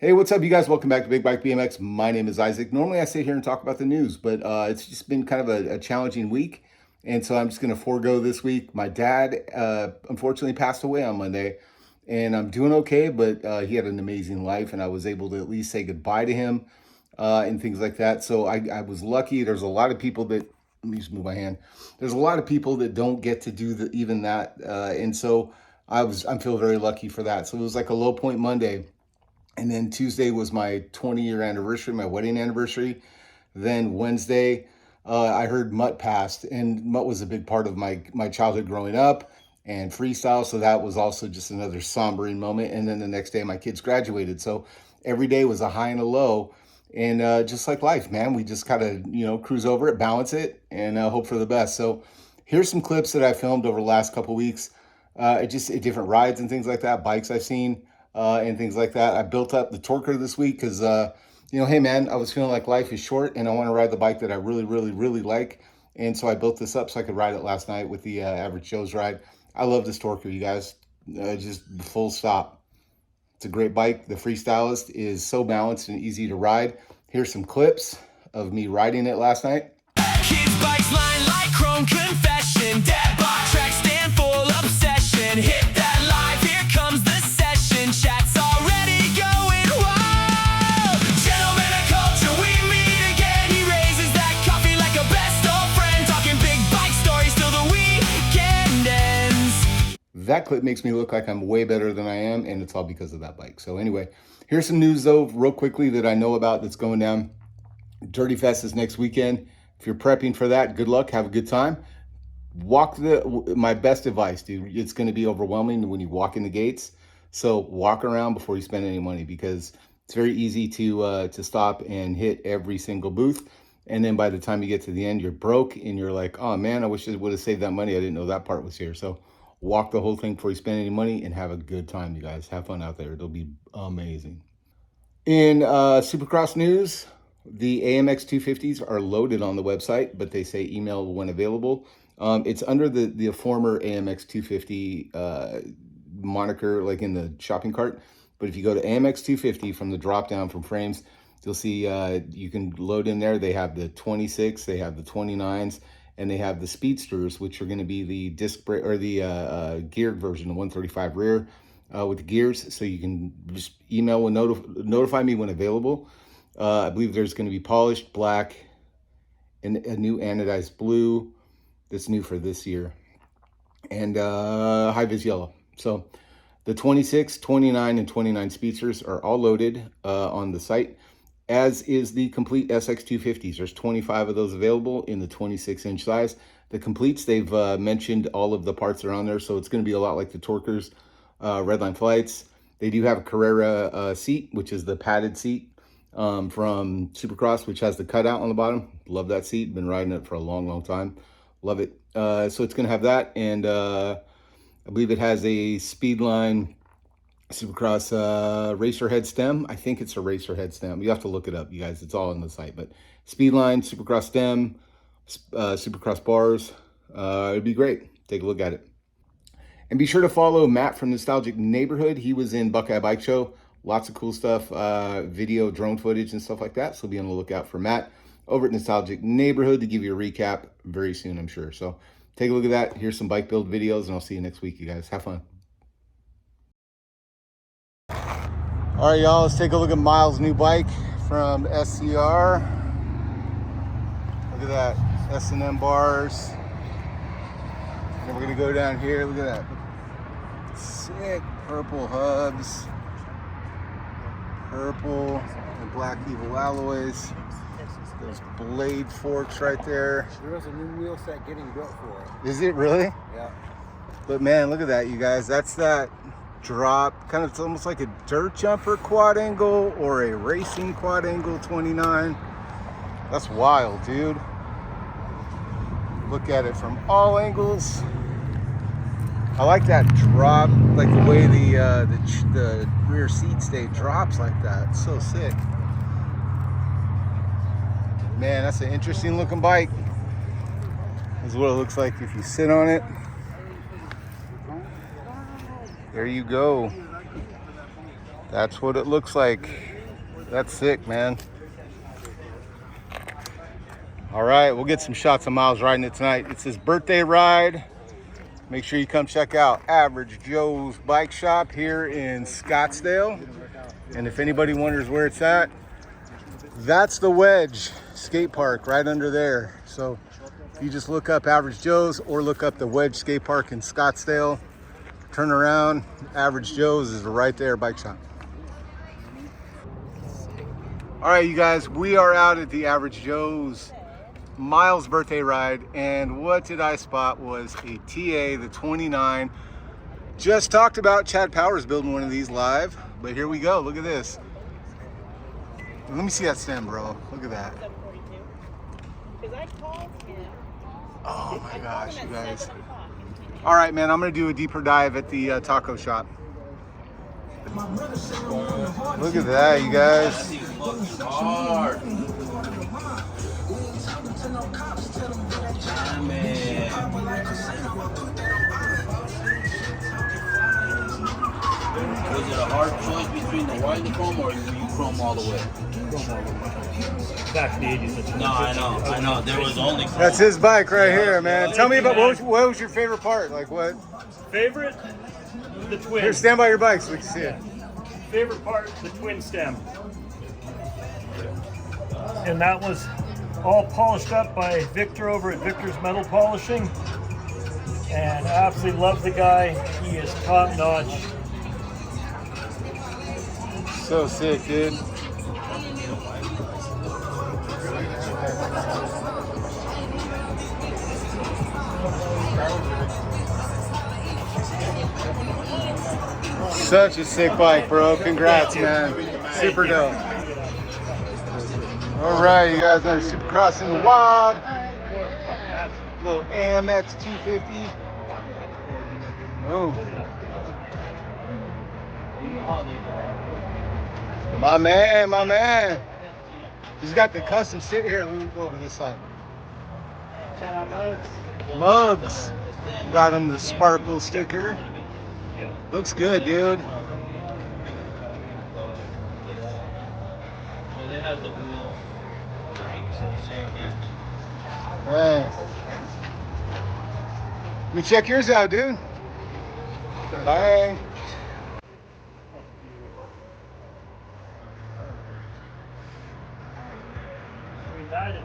Hey, what's up, you guys? Welcome back to Big Bike BMX. My name is Isaac. Normally, I sit here and talk about the news, but it's just been kind of a challenging week. And so I'm just going to forego this week. My dad, unfortunately, passed away on Monday, and I'm doing okay, but he had an amazing life, and I was able to at least say goodbye to him and things like that. So I was lucky. There's a lot of people that, let me just move my hand. There's a lot of people that don't get to do even that. And so I'm feel very lucky for that. So it was like a low point Monday. And then Tuesday was my 20-year anniversary, my wedding anniversary. Then Wednesday, I heard Mutt passed, and Mutt was a big part of my childhood growing up and freestyle. So that was also just another sombering moment. And then the next day, my kids graduated. So every day was a high and a low. And just like life, man, we just kind of, cruise over it, balance it, and hope for the best. So here's some clips that I filmed over the last couple weeks. Just different rides and things like that, bikes I've seen. And things like that. I built up the torquer this week because, hey man, I was feeling like life is short and I want to ride the bike that I really, really, really like. And so I built this up so I could ride it last night with the Average Joe's ride. I love this torquer, you guys. Just full stop. It's a great bike. The Freestylist is so balanced and easy to ride. Here's some clips of me riding it last night. Kids bikes line like chrome confession. Dad bought track stand full obsession. Hit that live, here comes the session. Chat's already going wild. Gentlemen of culture, we meet again. He raises that coffee like a best old friend. Talking big bike stories till the weekend ends. That clip makes me look like I'm way better than I am, and it's all because of that bike. So anyway, here's some news though, real quickly, that I know about that's going down. Dirty Fest is next weekend. If you're prepping for that, good luck, have a good time. My best advice, dude, it's going to be overwhelming when you walk in the gates. So walk around before you spend any money, because it's very easy to stop and hit every single booth. And then by the time you get to the end, you're broke and you're like, oh man, I wish I would have saved that money. I didn't know that part was here. So walk the whole thing before you spend any money and have a good time, you guys. Have fun out there. It'll be amazing. In Supercross news, the AMX 250s are loaded on the website, but they say email when available. It's under the former AMX 250 moniker, like in the shopping cart. But if you go to AMX 250 from the drop down from frames, you'll see you can load in there. They have the 26, they have the 29s, and they have the Speedsters, which are going to be the disc brake or the geared version, the 135 rear with the gears. So you can just email and notify me when available. I believe there's going to be polished black and a new anodized blue that's new for this year, and high-vis yellow. So the 26, 29, and 29 Speedsters are all loaded on the site, as is the complete SX 250s. There's 25 of those available in the 26-inch size. The completes, they've mentioned all of the parts that are on there, so it's going to be a lot like the Torquers Redline Flights. They do have a Carrera seat, which is the padded seat from Supercross, which has the cutout on the bottom. Love that seat. Been riding it for a long, long time. Love it. So it's going to have that, and I believe it has a Speedline Supercross racer head stem. I think it's a racer head stem. You have to look it up, you guys. It's all on the site. But Speedline Supercross stem, Supercross bars. It'd be great. Take a look at it. And be sure to follow Matt from Nostalgic Neighborhood. He was in Buckeye Bike Show. Lots of cool stuff, video, drone footage, and stuff like that. So be on the lookout for Matt over at Nostalgic Neighborhood to give you a recap very soon, I'm sure. So take a look at that. Here's some bike build videos, and I'll see you next week, you guys. Have fun. All right, y'all, let's take a look at Miles' new bike from SCR. Look at that, S&M bars. And we're gonna go down here, look at that. Sick purple hubs. Purple and black evil alloys. Those blade forks right there. There's a new wheel set getting built for it. Is it really? Yeah. But man, look at that, you guys. That's that drop. Kind of, it's almost like a dirt jumper quad angle or a racing quad angle 29. That's wild, dude. Look at it from all angles. I like that drop, like the way the rear seat stay drops like that. It's so sick. Man, that's an interesting looking bike. This is what it looks like if you sit on it. There you go. That's what it looks like. That's sick, man. All right, we'll get some shots of Miles riding it tonight. It's his birthday ride. Make sure you come check out Average Joe's Bike Shop here in Scottsdale. And if anybody wonders where it's at, that's the Wedge skate park right under there. So if you just look up Average Joe's or look up the Wedge skate park in Scottsdale, turn around, Average Joe's is right there, bike shop. All right, you guys, we are out at the Average Joe's Miles birthday ride, and what did I spot was a TA, the 29. Just talked about Chad Powers building one of these live, but here we go. Look at this. Let me see that stem, bro. Look at that. Oh my gosh, you guys. All right, man, I'm gonna do a deeper dive at the taco shop. Look at that, you guys. Was it a hard choice between the white and the chrome, or you chrome all the way? Back in the 80s. No, I know. There was only chrome. That's his bike right here, man. Tell me about what was your favorite part? Like what? Favorite? The twin. Here, stand by your bike so we can see it. Favorite part? The twin stem. And that was all polished up by Victor over at Victor's Metal Polishing. And I absolutely love the guy. He is top notch. So sick, dude. Such a sick bike, bro. Congrats, man. Super dope. All right, you guys are Supercross in the wild. Little AMX 250. Oh. My man. He's got the custom sit here. Let me go over this side. Mugs. Got him the sparkle sticker. Looks good, dude. Right. Let me check yours out, dude. Bye. United.